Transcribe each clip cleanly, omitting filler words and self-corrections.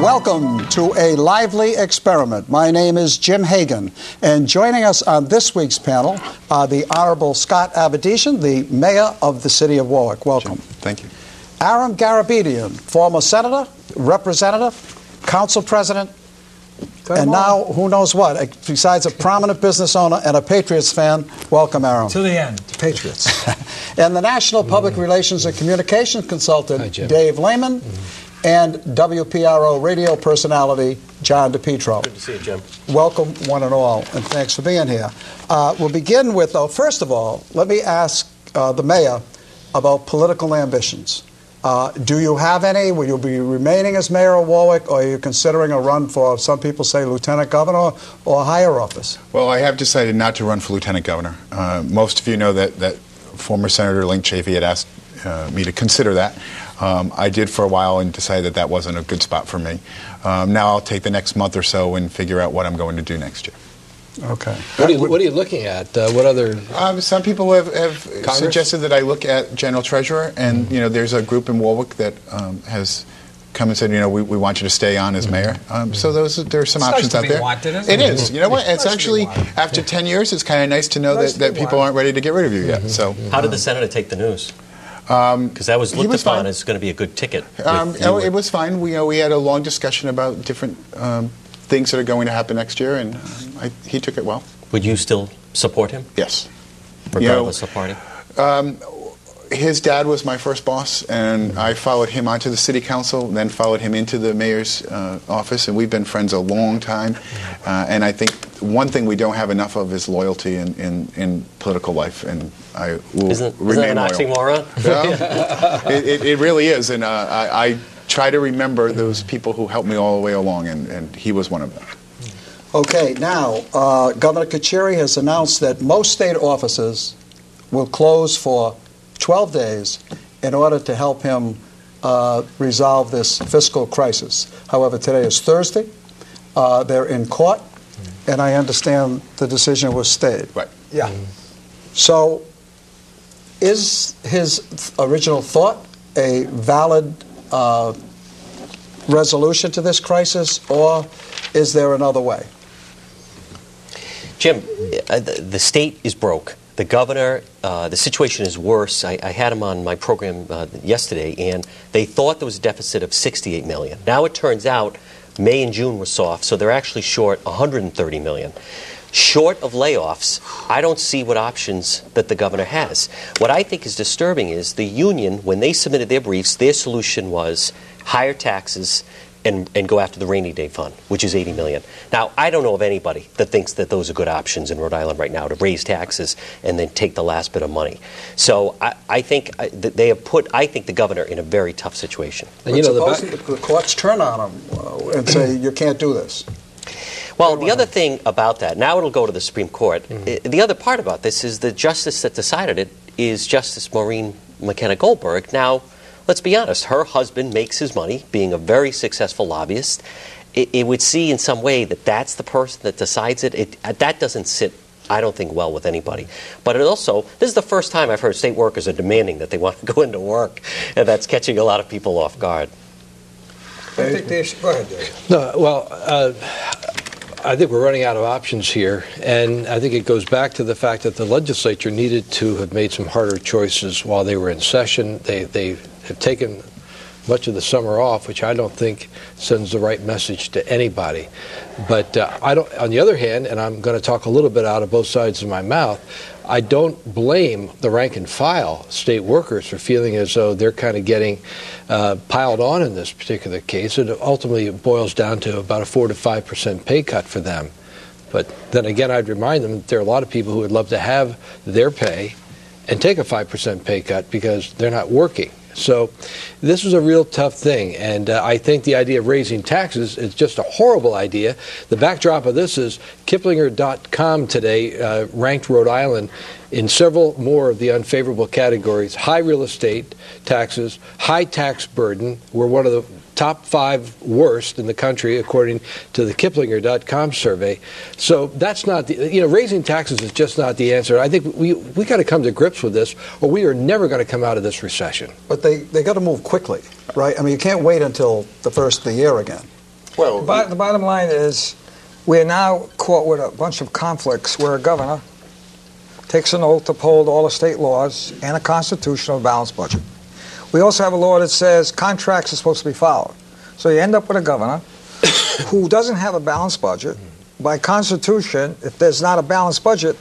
Welcome to a lively experiment. My name is Jim Hagan, and joining us on this week's panel are the Honorable Scott Abedisian, the Mayor of the City of Warwick. Welcome. Jim, thank you. Aram Garabedian, former Senator, Representative, Council President, and now who knows what, besides a prominent business owner and a Patriots fan. Welcome, Aram. To the end, Patriots. And the National Public Relations and Communications Consultant, Hi, Jim. Dave Lehman. And WPRO radio personality, John DePetro. Good to see you, Jim. Welcome, one and all, and thanks for being here. We'll begin with, first of all, let me ask the mayor about political ambitions. Do you have any? Will you be remaining as mayor of Warwick, or are you considering a run for, some people say, lieutenant governor or higher office? Well, I have decided not to run for lieutenant governor. Most of you know that former Senator Link Chafee had asked me to consider that. I did for a while and decided that wasn't a good spot for me. Now I'll take the next month or so and figure out what I'm going to do next year. Okay. What are you looking at? What other? Some people have suggested that I look at general treasurer, and there's a group in Warwick that has come and said, we want you to stay on as mayor. So there are some options out there. Wanted, it is. You know what? It's actually, after 10 years, it's kind of nice to know that people aren't ready to get rid of you yet. So how did the senator take the news? Because that was looked upon as going to be a good ticket. It was fine. We had a long discussion about different things that are going to happen next year, and he took it well. Would you still support him? Yes. Regardless of party? His dad was my first boss, and I followed him onto the city council, then followed him into the mayor's office, and we've been friends a long time. And I think one thing we don't have enough of is loyalty in political life, and I will remain loyal. Isn't that an oxymoron? It really is, and I try to remember those people who helped me all the way along, and he was one of them. Okay, now, Governor Kacheri has announced that most state offices will close for 12 days in order to help him resolve this fiscal crisis. However, today is Thursday. They're in court, and I understand the decision was stayed. Right. Yeah. So is his original thought a valid resolution to this crisis, or is there another way? Jim, the state is broke. The governor, the situation is worse. I had him on my program yesterday, and they thought there was a deficit of $68 million. Now it turns out May and June were soft, so they're actually short $130 million. Short of layoffs, I don't see what options that the governor has. What I think is disturbing is the union, when they submitted their briefs, their solution was higher taxes and go after the rainy day fund, which is $80 million. Now, I don't know of anybody that thinks that those are good options in Rhode Island right now, to raise taxes and then take the last bit of money. So I think that they have put, I think, the governor in a very tough situation. And suppose the courts turn on him and say, you can't do this. Well, the other thing about that, now it'll go to the Supreme Court. The other part about this is the justice that decided it is Justice Maureen McKenna Goldberg. Now, let's be honest, her husband makes his money being a very successful lobbyist. It would see in some way that that's the person that decides it. That doesn't sit, I don't think, well with anybody. But it also, this is the first time I've heard state workers are demanding that they want to go into work, and that's catching a lot of people off guard. I think they should. Go ahead, Dave. No, well, I think we're running out of options here, and I think it goes back to the fact that the legislature needed to have made some harder choices while they were in session. They have taken much of the summer off, which I don't think sends the right message to anybody. But I don't. On the other hand, and I'm going to talk a little bit out of both sides of my mouth, I don't blame the rank and file state workers for feeling as though they're kind of getting piled on in this particular case. It ultimately boils down to about a 4 to 5% pay cut for them. But then again, I'd remind them that there are a lot of people who would love to have their pay and take a 5% pay cut because they're not working. So this is a real tough thing, and I think the idea of raising taxes is just a horrible idea. The backdrop of this is Kiplinger.com today ranked Rhode Island in several more of the unfavorable categories: high real estate taxes, high tax burden. We're one of the top 5 worst in the country, according to the Kiplinger.com survey. So that's not raising taxes is just not the answer. I think we got to come to grips with this, or we are never going to come out of this recession. But they got to move quickly, right? I mean, you can't wait until the first of the year again. Well, the bottom line is we're now caught with a bunch of conflicts where a governor takes an oath to uphold all the state laws and a constitutional balanced budget. We also have a law that says contracts are supposed to be followed. So you end up with a governor who doesn't have a balanced budget. By Constitution, if there's not a balanced budget,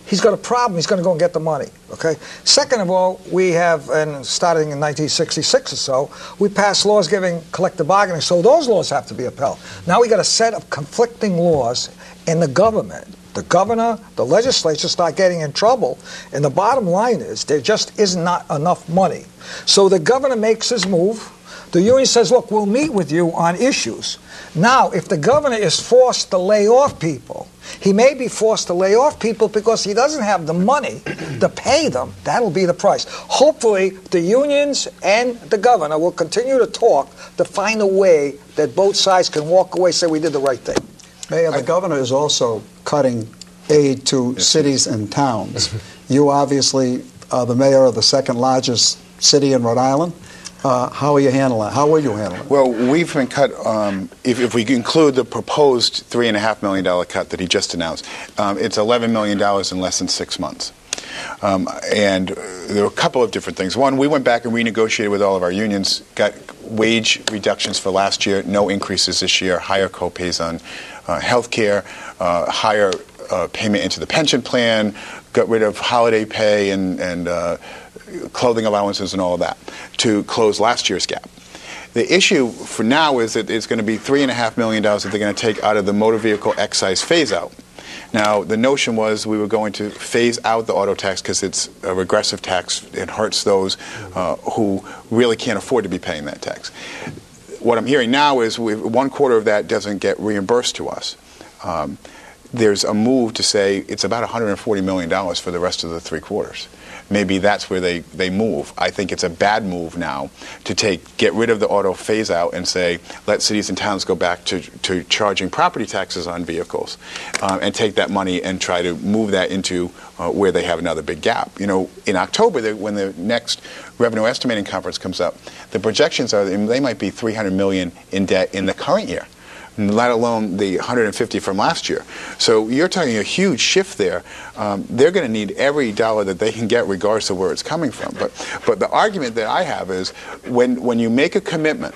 he's got a problem. He's going to go and get the money. Okay. Second of all, we have, and starting in 1966 or so, we passed laws giving collective bargaining. So those laws have to be upheld. Now we got a set of conflicting laws in the government. The governor, the legislature start getting in trouble, and the bottom line is there just is not enough money. So the governor makes his move. The union says, look, we'll meet with you on issues. Now, if the governor is forced to lay off people, he may be forced to lay off people because he doesn't have the money to pay them. That'll be the price. Hopefully, the unions and the governor will continue to talk to find a way that both sides can walk away and say we did the right thing. Mayor, the governor is also cutting aid to cities and towns. You obviously are the mayor of the second largest city in Rhode Island. How are you handling it? How will you handle it? Well, we've been cut, if we include the proposed $3.5 million cut that he just announced, it's $11 million in less than 6 months. And there were a couple of different things. One, we went back and renegotiated with all of our unions, got wage reductions for last year, no increases this year, higher co-pays on health care, higher payment into the pension plan, got rid of holiday pay and clothing allowances and all of that to close last year's gap. The issue for now is that it's going to be $3.5 million that they're going to take out of the motor vehicle excise phase-out. Now, the notion was we were going to phase out the auto tax because it's a regressive tax. It hurts those who really can't afford to be paying that tax. What I'm hearing now is 1/4 of that doesn't get reimbursed to us. There's a move to say it's about $140 million for the rest of the 3 quarters. Maybe that's where they move. I think it's a bad move now to get rid of the auto phase out and say, let cities and towns go back to charging property taxes on vehicles and take that money and try to move that into where they have another big gap. You know, in October, when the next revenue estimating conference comes up, the projections are they might be $300 million in debt in the current year, let alone the 150 from last year. So you're talking a huge shift there. They're going to need every dollar that they can get regardless of where it's coming from. But the argument that I have is when you make a commitment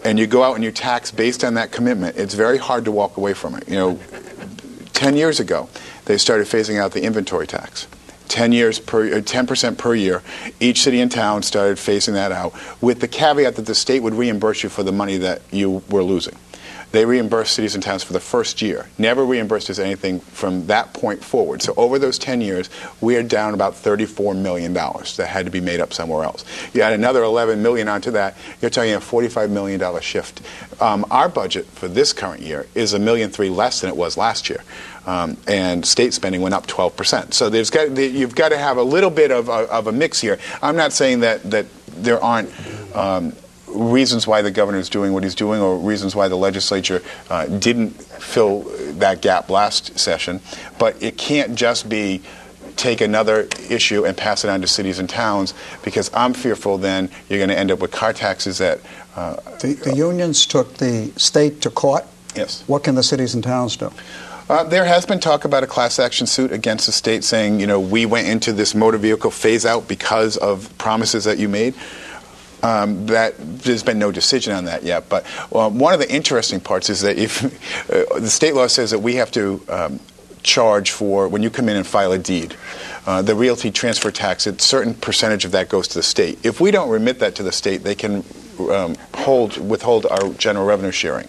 and you go out and you tax based on that commitment, it's very hard to walk away from it. You know, 10 years ago, they started phasing out the inventory tax. 10% per year. Each city and town started phasing that out with the caveat that the state would reimburse you for the money that you were losing. They reimbursed cities and towns for the first year, never reimbursed us anything from that point forward. So over those 10 years, we are down about $34 million that had to be made up somewhere else. You add another $11 million onto that, you're talking a $45 million shift. Our budget for this current year is $1.3 million less than it was last year. And state spending went up 12%. So you've got to have a little bit of a mix here. I'm not saying that there aren't reasons why the governor is doing what he's doing or reasons why the legislature didn't fill that gap last session, but it can't just be take another issue and pass it on to cities and towns, because I'm fearful then you're going to end up with car taxes that... The unions took the state to court. Yes. What can the cities and towns do? There has been talk about a class action suit against the state saying, you know, we went into this motor vehicle phase out because of promises that you made. That there's been no decision on that yet. But one of the interesting parts is that if the state law says that we have to charge for when you come in and file a deed, the realty transfer tax, a certain percentage of that goes to the state. If we don't remit that to the state, they can withhold our general revenue sharing.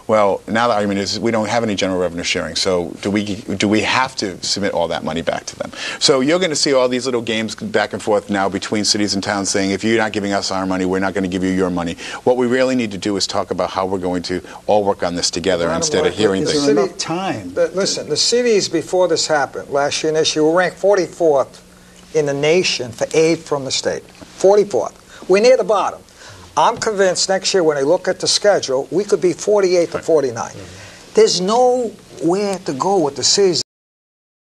Well, now the argument is we don't have any general revenue sharing, so do we have to submit all that money back to them? So you're going to see all these little games back and forth now between cities and towns saying, if you're not giving us our money, we're not going to give you your money. What we really need to do is talk about how we're going to all work on this together instead of hearing things. Is there enough time? Listen, the cities before this happened, last year and this year, were ranked 44th in the nation for aid from the state. 44th. We're near the bottom. I'm convinced next year when they look at the schedule, we could be 48 to 49. There's nowhere to go with the cities.